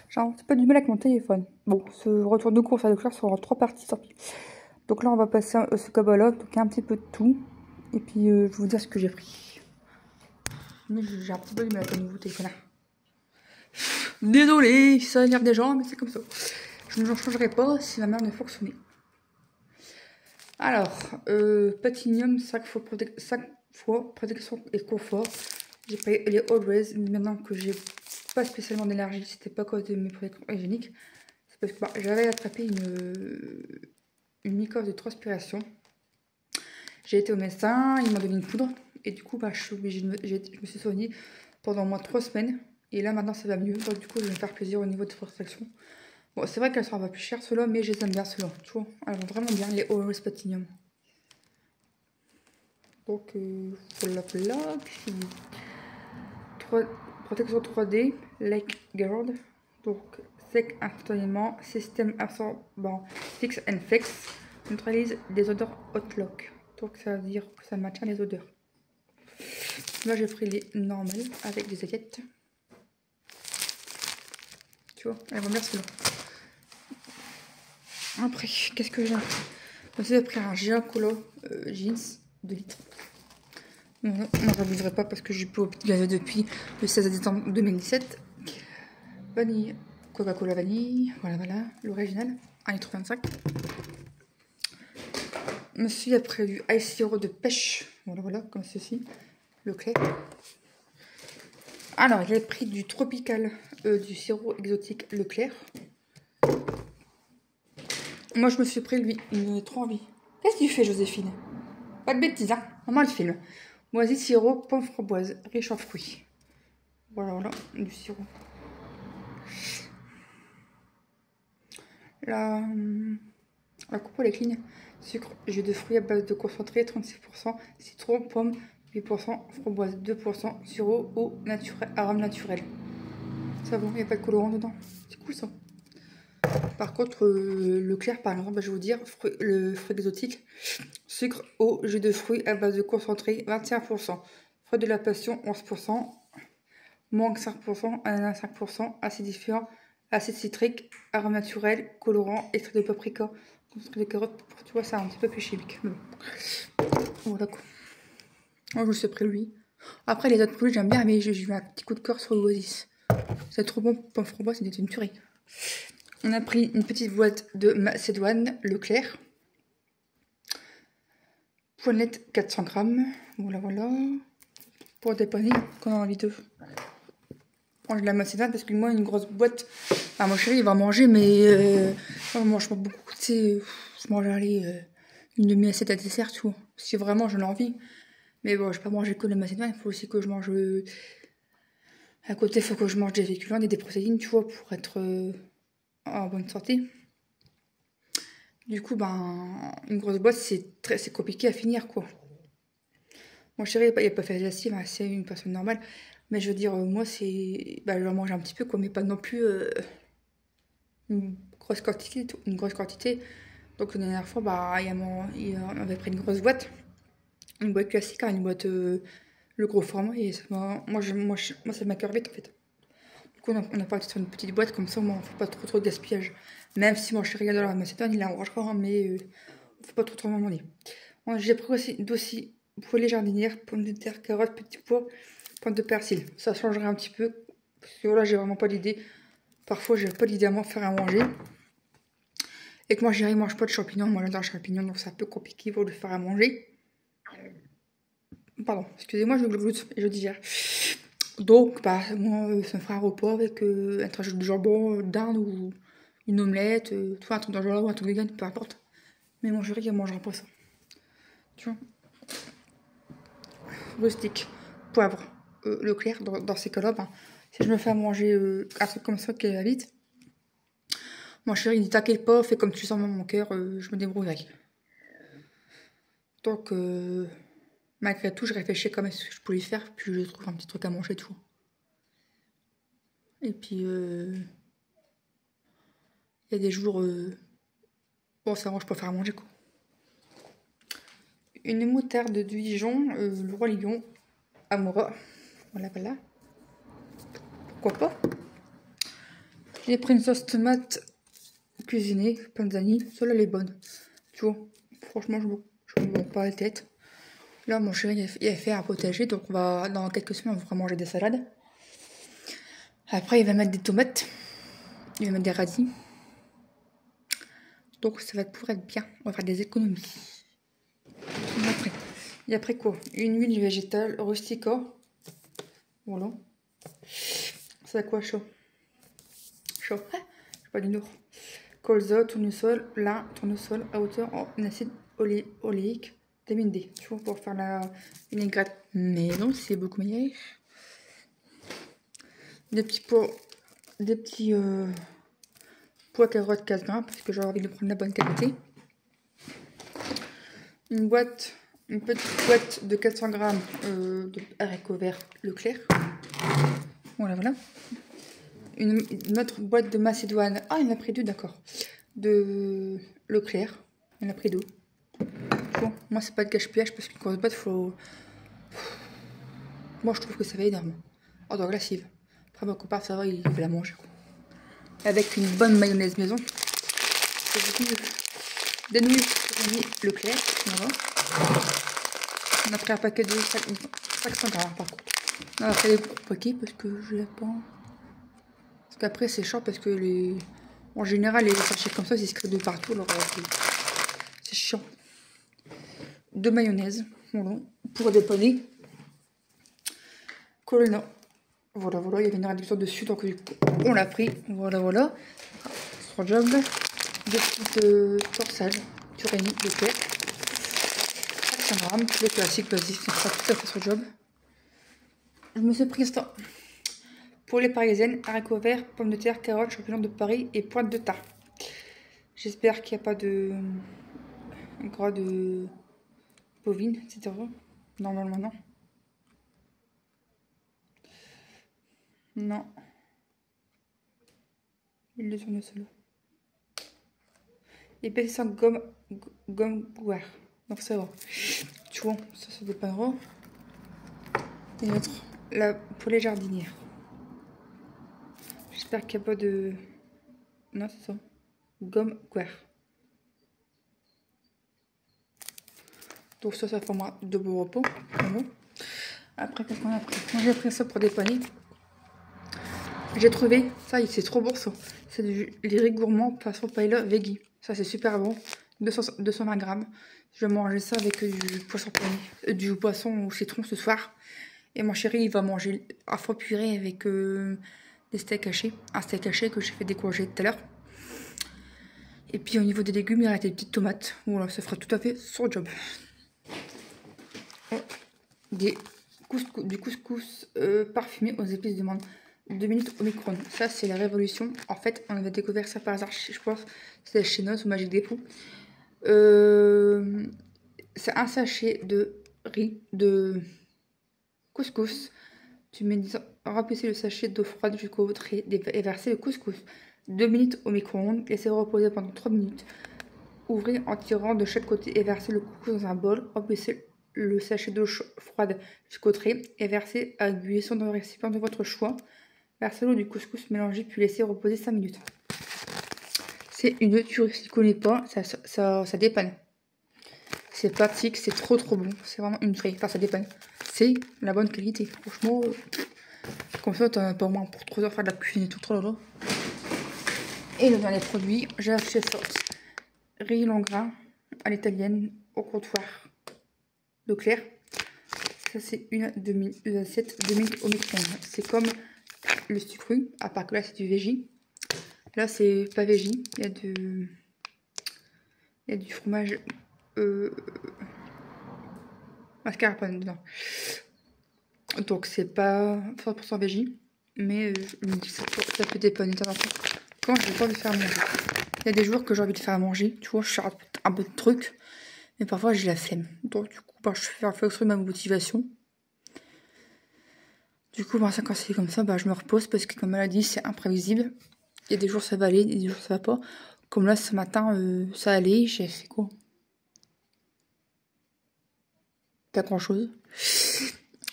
J'ai un petit peu du mal avec mon téléphone. Bon, ce retour de course à Leclerc sera en 3 parties, tant pis. Donc là, on va passer à ce cabas-là. Donc il y a un petit peu de tout. Et puis, je vais vous dire ce que j'ai pris. Mais j'ai un petit peu du mal avec le nouveau téléphone. Désolé, ça énerve des gens, mais c'est comme ça. Je ne changerai pas si ma mère ne fonctionnait. Alors, Platinium, 5 fois protection et confort. J'ai pris les Always, mais maintenant que j'ai pas spécialement d'énergie, c'était pas à cause de mes protections hygiéniques. C'est parce que bah, j'avais attrapé une mycose de transpiration. J'ai été au médecin, il m'a donné une poudre, et du coup, bah, je me suis soignée pendant au moins 3 semaines. Et là, maintenant, ça va mieux. Donc, du coup, je vais me faire plaisir au niveau de protection. Bon, c'est vrai qu'elles sont un peu plus chères, ceux-là, mais je les aime bien, ceux-là. Tu vois, elles vont vraiment bien, les Always Platinum. Donc, voilà, puis protection 3D, Lake Guard. Donc, sec instantanément, système absorbant Fix and Flex, neutralise des odeurs hotlock. Donc, ça veut dire que ça maintient les odeurs. Là, j'ai pris les normales avec des étiquettes. Tu vois, elles vont bien ceux-là. Après, qu'est-ce que j'ai pris? J'ai pris un Giancolo jeans 2 litres. Non, on ne reviendrai pas parce que j'ai pu gaver depuis le 16 décembre 2017. Vanille, Coca-Cola vanille, voilà, l'original, 1,25 litre. Monsieur a prévu ice sirop de pêche, voilà, comme ceci, Leclerc. Alors, il a pris du tropical, du sirop exotique Leclerc. Moi, je me suis pris lui, une trop envie. Qu'est-ce qu'il fait, Joséphine? Pas de bêtises, hein, maman le filme. Moisi sirop, pomme framboise, riche en fruits. Voilà, du sirop. La coupe elle est clean. Sucre, jus de fruits à base de concentré, 36%, citron, pomme, 8%, framboise, 2%, sirop, eau, arôme naturel. Ça va, il n'y a pas de colorant dedans. C'est cool ça. Par contre, Leclerc, par exemple, je vais vous dire, le fruit exotique, sucre, eau, jus de fruits à base de concentré, 21%, fruit de la passion, 11%, mangue 5%, ananas 5%, acidifiant, acide citrique, arôme naturel, colorant, extrait de paprika, concentré de carottes, tu vois, c'est un petit peu plus chimique. Mais bon. Voilà quoi. Moi, je me suis pris lui. Après, les autres produits, j'aime bien, mais j'ai eu un petit coup de cœur sur l'Oasis. C'est trop bon, pomme framboise, c'était une tuerie. On a pris une petite boîte de Macédoine Leclerc. Poignette 400 grammes. Voilà. Pour dépanner quand on a envie de manger de la Macédoine, parce que moi, une grosse boîte. Ah, mon chéri, il va manger, mais moi, je mange pas beaucoup. Tu sais, je mange une demi-assiette à dessert, tu vois. Si vraiment j'en ai envie. Mais bon, je vais pas manger que la Macédoine, il faut aussi que je mange. À côté, il faut que je mange des féculents et des protéines, tu vois, pour être en bonne santé. Du coup, une grosse boîte, c'est compliqué à finir, quoi. Mon chéri, il n'a pas fait la hein, c'est une personne normale. Mais je veux dire, moi, je vais en manger un petit peu, quoi, mais pas non plus une grosse quantité. Donc, la dernière fois, on avait pris une grosse boîte. Une boîte classique, hein, une boîte, le gros format. Et moi, ça m'a cœur vite, en fait. Du coup, on a parti sur une petite boîte, comme ça, on ne fait pas trop de gaspillage. Même si mon chéri regarde dans la Macédoine, il en mangera, hein, mais on ne fait pas trop demander. J'ai pris aussi poulet jardinière, pommes de terre, carottes, petits pois, pointe de persil. Ça changerait un petit peu, parce que là, j'ai vraiment pas d'idée. Parfois, j'ai pas d'idée à faire à manger. Et que moi, chéri mange pas de champignons. Moi, j'adore les champignons, donc c'est un peu compliqué pour le faire à manger. Pardon, excusez-moi, je gloute et je digère. Donc, moi, ça me fera un repas avec un trajet de jambon, dinde ou une omelette, tu vois, un truc dans le genre là ou un truc vegan, peu importe. Mais mon chéri, il mangera pas ça. Tu vois. Rustique, poivre, Leclerc, dans ces cas-là, si je me fais à manger un truc comme ça qui va vite, mon chéri il dit t'inquiète pas, fais comme tu sens dans mon cœur, je me débrouillerai. Donc, malgré tout, je réfléchis comment est-ce que je pouvais faire, puis je trouve un petit truc à manger, tout. Et puis, il y a des jours, bon, ça, moi, je peux faire à manger, quoi. Une moutarde de Dijon, le roi lion, Amora. Voilà. Pourquoi pas. J'ai pris une sauce tomate cuisinée, panzani. Celle-là, elle est bonne. Tu vois, franchement, je me prends pas la tête. Là, mon chéri, il a fait un potager, donc dans quelques semaines, on va manger des salades. Après, il va mettre des tomates. Il va mettre des radis. Donc, ça va pouvoir être bien. On va faire des économies. Et après quoi? Une huile végétale rustica. Voilà. C'est quoi chaud? Chaud. Ah, je pas du lourd. Colza, tournesol, lin, tournesol à hauteur en acide oléique, vitamine D. Tu vois, pour faire la vinaigrette. Mais non, c'est beaucoup meilleur. Des petits pois carottes 4 grammes parce que j'ai envie de prendre la bonne qualité. Une petite boîte de 400 grammes de haricots verts Leclerc. Voilà, voilà. Une autre boîte de macédoine. Ah, il en a pris deux, d'accord. De Leclerc. Il en a pris deux. Bon, moi, c'est pas de gaspillage parce qu'une grosse boîte, faut. Moi, je trouve que ça va énorme. Oh, donc glacive. Après, mon copain, ça va, il va la manger, quoi. Avec une bonne mayonnaise maison. Des nouilles Leclerc. Voilà. On a pris un paquet de 500 grammes, par contre. On a pris des gros paquets parce que je l'ai pas. Parce qu'après, c'est chiant parce que en général, les sachets comme ça, c'est écrit de partout. Alors, c'est chiant. De mayonnaise, voilà, pour dépanner. Colonna. Voilà, voilà, il y avait une réduction dessus, donc on l'a pris. Voilà, voilà. 3 jobs. Des petites torsages, turénie, de terre. 500 grammes, le classique basique, ça sera tout à fait son job. Je me suis pris ça. Pour les parisiennes, haricots verts, pommes de terre, carottes, champignons de Paris et pointe de thym. J'espère qu'il n'y a pas de gras de bovine, etc. Normalement, non. Non. Il est sur le solo. Épaisseur gomme boire. Donc ça va. Tu vois, ça dépendra. Et l'autre, là, pour les jardinières. J'espère qu'il n'y a pas de. Non, c'est ça. Gomme guerre. Donc ça fait moi de beaux repos. Bon. Après, qu'est-ce qu'on a pris? Moi, j'ai pris ça pour dépanner. J'ai trouvé, ça, c'est trop bon ça. C'est du riz gourmand façon paella veggie. Ça, c'est super bon. 220 grammes. Je vais manger ça avec du poisson au citron ce soir. Et mon chéri, il va manger un fois purée avec des steaks hachés. Un steak haché que j'ai fait décourager tout à l'heure. Et puis au niveau des légumes, il y a des petites tomates. Voilà, ça fera tout à fait son job. Du couscous parfumé aux épices de menthe. 2 minutes au micro-ondes. Ça, c'est la révolution. En fait, on avait découvert ça par hasard, je pense. C'est chez Nos ou Magic Dépôt. C'est un sachet de riz, de couscous. Tu mets, remplissez le sachet d'eau froide jusqu'au trait et versez le couscous. 2 minutes au micro-ondes. Laissez reposer pendant 3 minutes. Ouvrez en tirant de chaque côté et versez le couscous dans un bol. Remplissez le sachet d'eau froide jusqu'au trait et versez à cuisson dans le récipient de votre choix. Versez l'eau du couscous mélangé puis laissez reposer 5 minutes. C'est une tuerie, si tu ne connais pas, ça dépanne. C'est pratique, c'est trop bon. C'est vraiment une tuerie. Enfin, ça dépanne. C'est la bonne qualité. Franchement, comme ça, t'en as pas au moins pour 3 heures faire de la cuisine et tout. Trop là. Et le dernier produit, j'ai acheté ça. Riz long grain à l'italienne au comptoir Leclerc. Ça, c'est une assiette 2 minutes au micro-ondes. C'est comme le sucre cru, à part que là, c'est du végé. Là, c'est pas végé. Il y a du fromage mascarpone dedans. Donc, c'est pas 100% végé. Mais je me dis que ça peut dépanner de temps en temps. Quand j'ai pas envie de faire manger. Il y a des jours que j'ai envie de faire manger. Tu vois, je cherche un peu de trucs. Mais parfois, j'ai la flemme. Donc, du coup, je fais fonction de ma motivation. Du coup, quand c'est comme ça, je me repose parce que, comme elle a dit, c'est imprévisible. Il y a des jours, ça va aller, des jours, ça va pas. Comme là, ce matin, ça allait. J'ai fait quoi? Pas grand-chose.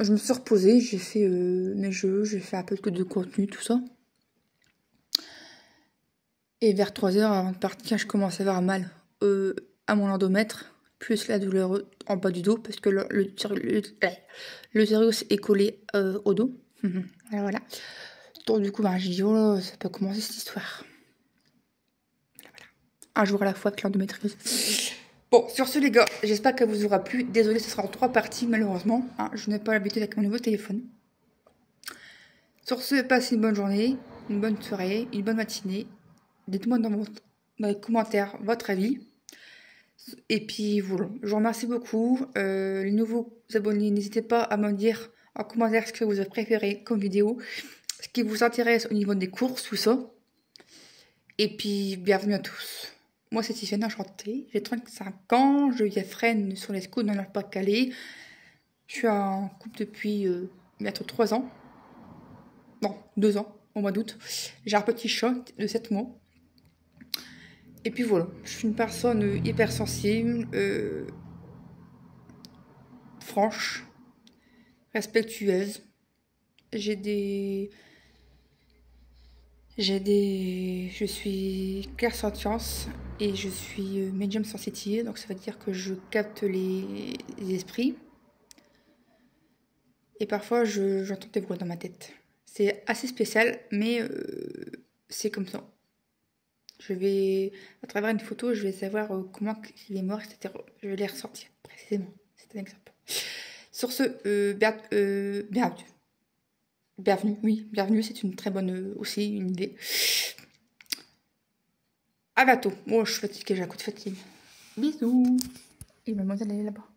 Je me suis reposée, j'ai fait mes jeux, j'ai fait un peu de contenu, tout ça. Et vers 3 heures avant de partir, je commence à avoir mal à mon endomètre, plus la douleur en bas du dos, parce que l'utérus est collé au dos. Voilà. Donc du coup, j'ai dit, oh, ça peut commencer cette histoire. Voilà. Un jour à la fois avec l'endométriose. Bon, sur ce les gars, j'espère qu'elle vous aura plu. Désolée, ce sera en 3 parties malheureusement. Je n'ai pas l'habitude avec mon nouveau téléphone. Sur ce, passez une bonne journée, une bonne soirée, une bonne matinée. Dites-moi dans les commentaires votre avis. Et puis voilà, je vous remercie beaucoup. Les nouveaux abonnés, n'hésitez pas à me dire en commentaire ce que vous avez préféré comme vidéo, ce qui vous intéresse au niveau des courses, tout ça. Et puis, bienvenue à tous. Moi, c'est Tiffany, enchantée. J'ai 35 ans, je vis à Fresnes sur les scouts dans le Pas-de-Calais. Je suis en couple depuis bientôt 3 ans. Non, 2 ans, au mois d'août. J'ai un petit chat de 7 mois. Et puis voilà, je suis une personne hypersensible, franche, respectueuse. Je suis clairsentience et je suis medium sensitive, donc ça veut dire que je capte les esprits. Et parfois, j'entends des voix dans ma tête. C'est assez spécial, mais c'est comme ça. Je vais, à travers une photo, je vais savoir comment il est mort, etc. Je vais les ressortir précisément. C'est un exemple. Sur ce, bienvenue. Bienvenue, oui, bienvenue, c'est une très bonne aussi, une idée. À bientôt. Moi, je suis fatiguée, j'ai un coup de fatigue. Bisous. Et mademoiselle, elle est là-bas.